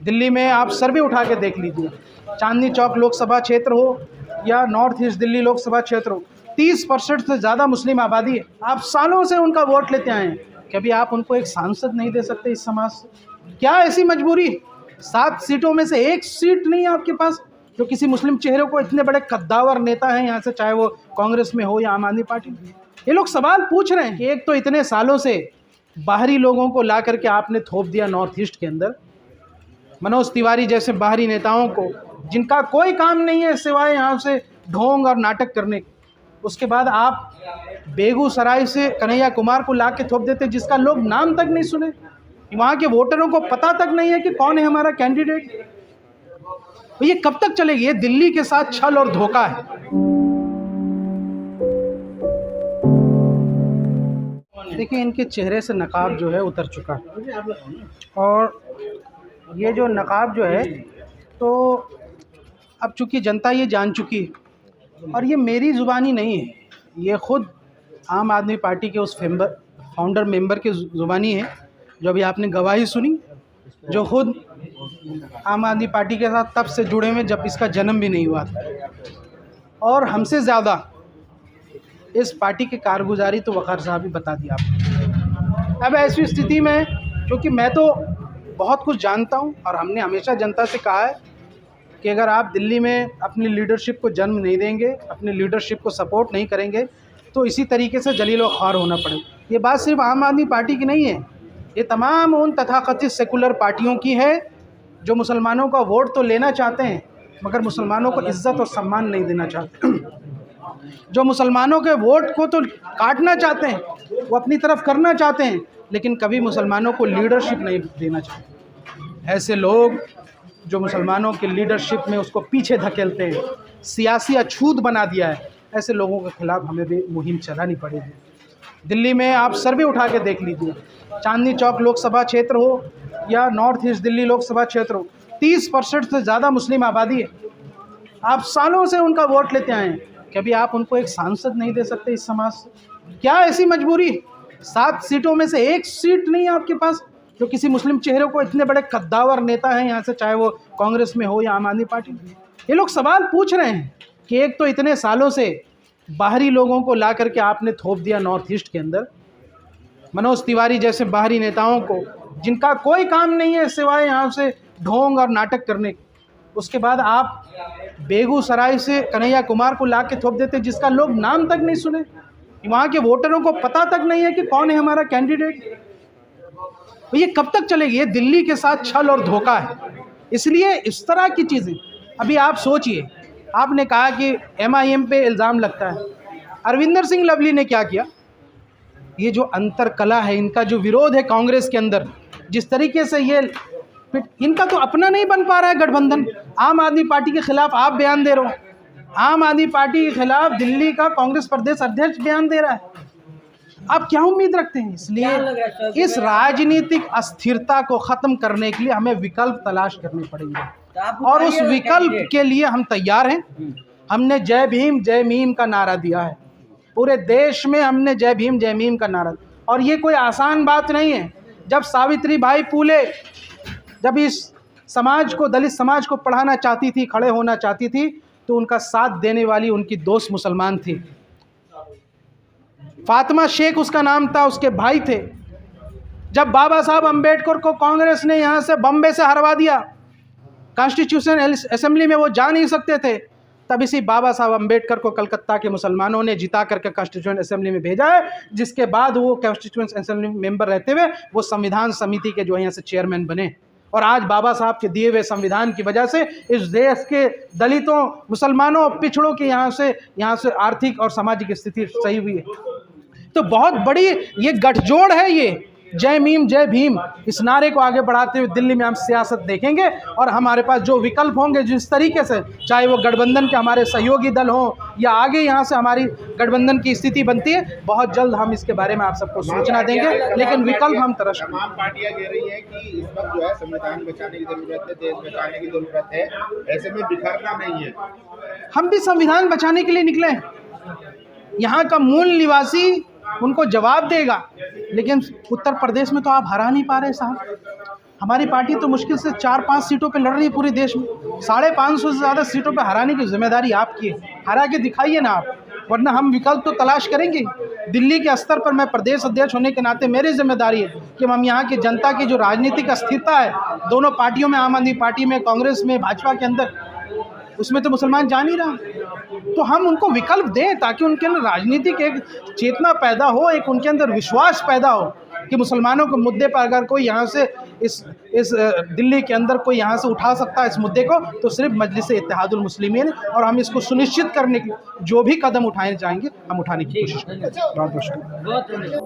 दिल्ली में आप सर्वे उठा के देख लीजिए, चांदनी चौक लोकसभा क्षेत्र हो या नॉर्थ ईस्ट दिल्ली लोकसभा क्षेत्र हो, 30% से ज़्यादा मुस्लिम आबादी है। आप सालों से उनका वोट लेते आए हैं, कभी आप उनको एक सांसद नहीं दे सकते इस समाज से? क्या ऐसी मजबूरी? 7 सीटों में से 1 सीट नहीं है आपके पास जो किसी मुस्लिम चेहरे को, इतने बड़े कद्दावर नेता हैं यहाँ से, चाहे वो कांग्रेस में हो या आम आदमी पार्टी में। ये लोग सवाल पूछ रहे हैं कि एक तो इतने सालों से बाहरी लोगों को ला करके आपने थोप दिया नॉर्थ ईस्ट के अंदर, मनोज तिवारी जैसे बाहरी नेताओं को, जिनका कोई काम नहीं है सिवाय यहाँ से ढोंग और नाटक करने के। उसके बाद आप बेगूसराय से कन्हैया कुमार को ला के थोप देते, जिसका लोग नाम तक नहीं सुने, वहाँ के वोटरों को पता तक नहीं है कि कौन है हमारा कैंडिडेट। तो ये कब तक चलेगी? ये दिल्ली के साथ छल और धोखा है। देखिए, इनके चेहरे से नकाब जो है उतर चुका है, और ये जो नकाब जो है तो अब चूँकि जनता ये जान चुकी है, और ये मेरी ज़ुबानी नहीं है, ये ख़ुद आम आदमी पार्टी के उस फाउंडर मेंबर की ज़ुबानी है जो अभी आपने गवाही सुनी, जो ख़ुद आम आदमी पार्टी के साथ तब से जुड़े हुए जब इसका जन्म भी नहीं हुआ था, और हमसे ज़्यादा इस पार्टी की कारगुजारी तो वक़ार साहब ही बता दिया आपने। अब ऐसी स्थिति में, क्योंकि मैं तो बहुत कुछ जानता हूं, और हमने हमेशा जनता से कहा है कि अगर आप दिल्ली में अपनी लीडरशिप को जन्म नहीं देंगे, अपनी लीडरशिप को सपोर्ट नहीं करेंगे, तो इसी तरीके से जलील व ख्वार होना पड़ेगा। ये बात सिर्फ आम आदमी पार्टी की नहीं है, ये तमाम उन तथाकथित सेकुलर पार्टियों की है जो मुसलमानों का वोट तो लेना चाहते हैं मगर मुसलमानों को इज़्ज़त और सम्मान नहीं देना चाहते, जो मुसलमानों के वोट को तो काटना चाहते हैं, वो अपनी तरफ करना चाहते हैं, लेकिन कभी मुसलमानों को लीडरशिप नहीं देना चाहते। ऐसे लोग जो मुसलमानों के लीडरशिप में उसको पीछे धकेलते हैं, सियासी अछूत बना दिया है, ऐसे लोगों के खिलाफ हमें भी मुहिम चलानी पड़ेगी। दिल्ली में आप सर्वे उठा के देख लीजिए, चांदनी चौक लोकसभा क्षेत्र हो या नॉर्थ ईस्ट दिल्ली लोकसभा क्षेत्र हो, 30% से ज़्यादा मुस्लिम आबादी है। आप सालों से उनका वोट लेते आए हैं, कभी आप उनको एक सांसद नहीं दे सकते इस समाज से? क्या ऐसी मजबूरी? 7 सीटों में से 1 सीट नहीं है आपके पास जो किसी मुस्लिम चेहरे को, इतने बड़े कद्दावर नेता हैं यहाँ से, चाहे वो कांग्रेस में हो या आम आदमी पार्टी में। ये लोग सवाल पूछ रहे हैं कि एक तो इतने सालों से बाहरी लोगों को ला करके आपने थोप दिया नॉर्थ ईस्ट के अंदर, मनोज तिवारी जैसे बाहरी नेताओं को, जिनका कोई काम नहीं है सिवाय यहाँ से ढोंग और नाटक करने के। उसके बाद आप बेगूसराय से कन्हैया कुमार को ला के थोप देते, जिसका लोग नाम तक नहीं सुने, वहाँ के वोटरों को पता तक नहीं है कि कौन है हमारा कैंडिडेट। तो ये कब तक चलेगी? ये दिल्ली के साथ छल और धोखा है। इसलिए इस तरह की चीज़ें, अभी आप सोचिए, आपने कहा कि MIM पे इल्ज़ाम लगता है, अरविंदर सिंह लवली ने क्या किया? ये जो अंतर कला है, इनका जो विरोध है कांग्रेस के अंदर, जिस तरीके से ये इनका तो अपना नहीं बन पा रहा है गठबंधन। आम आदमी पार्टी के खिलाफ आप बयान दे रहे हो, आम आदमी पार्टी के खिलाफ दिल्ली का कांग्रेस प्रदेश अध्यक्ष बयान दे रहा है, आप क्या उम्मीद रखते हैं? इसलिए इस राजनीतिक अस्थिरता को ख़त्म करने के लिए हमें विकल्प तलाश करने पड़ेंगे, और उस विकल्प के लिए हम तैयार हैं। हमने जय भीम जय मीम का नारा दिया है, पूरे देश में हमने जय भीम जय मीम का नारा, और ये कोई आसान बात नहीं है। जब सावित्री बाई फूले जब इस समाज को, दलित समाज को पढ़ाना चाहती थी, खड़े होना चाहती थी, तो उनका साथ देने वाली उनकी दोस्त मुसलमान थी। फातिमा शेख उसका नाम था, उसके भाई थे। जब बाबा साहब अम्बेडकर को कांग्रेस ने यहाँ से बम्बे से हरवा दिया, कॉन्स्टिट्यूशन असेंबली में वो जा नहीं सकते थे, तब इसी बाबा साहब अम्बेडकर को कलकत्ता के मुसलमानों ने जिता करके कॉन्स्टिट्यूशन असेंबली में भेजा है, जिसके बाद वो कॉन्स्टिट्यूशन असेंबली मेंबर रहते हुए वो संविधान समिति के जो है यहाँ से चेयरमैन बने। और आज बाबा साहब के दिए हुए संविधान की वजह से इस देश के दलितों, मुसलमानों, पिछड़ों की यहाँ से आर्थिक और सामाजिक स्थिति सही हुई है। तो बहुत बड़ी ये गठजोड़ है, ये जय मीम जय भीम, इस नारे को आगे बढ़ाते हुए दिल्ली में हम सियासत देखेंगे, और हमारे पास जो विकल्प होंगे, जिस तरीके से, चाहे वो गठबंधन के हमारे सहयोगी दल हों या आगे यहाँ से हमारी गठबंधन की स्थिति बनती है, बहुत जल्द हम इसके बारे में आप सबको सूचना देंगे, लेकिन विकल्प हम तरस। तमाम पार्टियां कह रही हैं कि इस वक्त जो है संविधान बचाने की जरूरत है, देश बचाने की जरूरत है, ऐसे में बिखरना नहीं है। हम भी संविधान बचाने के लिए निकले हैं, यहाँ का मूल निवासी उनको जवाब देगा, लेकिन उत्तर प्रदेश में तो आप हरा नहीं पा रहे साहब। हमारी पार्टी तो मुश्किल से 4-5 सीटों पे लड़ रही है पूरे देश में। 550 से ज़्यादा सीटों पे हराने की जिम्मेदारी आपकी है। हरा के दिखाइए ना आप, वरना हम विकल्प तो तलाश करेंगे। दिल्ली के स्तर पर मैं प्रदेश अध्यक्ष होने के नाते मेरी जिम्मेदारी है कि हम यहाँ की जनता की जो राजनीतिक अस्थिरता है दोनों पार्टियों में, आम आदमी पार्टी में, कांग्रेस में, भाजपा के अंदर, उसमें तो मुसलमान जा नहीं रहा, तो हम उनको विकल्प दें ताकि उनके अंदर राजनीतिक एक चेतना पैदा हो, एक उनके अंदर विश्वास पैदा हो कि मुसलमानों के मुद्दे पर अगर कोई यहाँ से इस दिल्ली के अंदर कोई यहाँ से उठा सकता है इस मुद्दे को, तो सिर्फ मजलिस इत्तेहादुल मुस्लिमीन। और हम इसको सुनिश्चित करने के जो भी कदम उठाए जाएंगे हम उठाने की कोशिश करेंगे। बहुत बहुत शुक्रिया।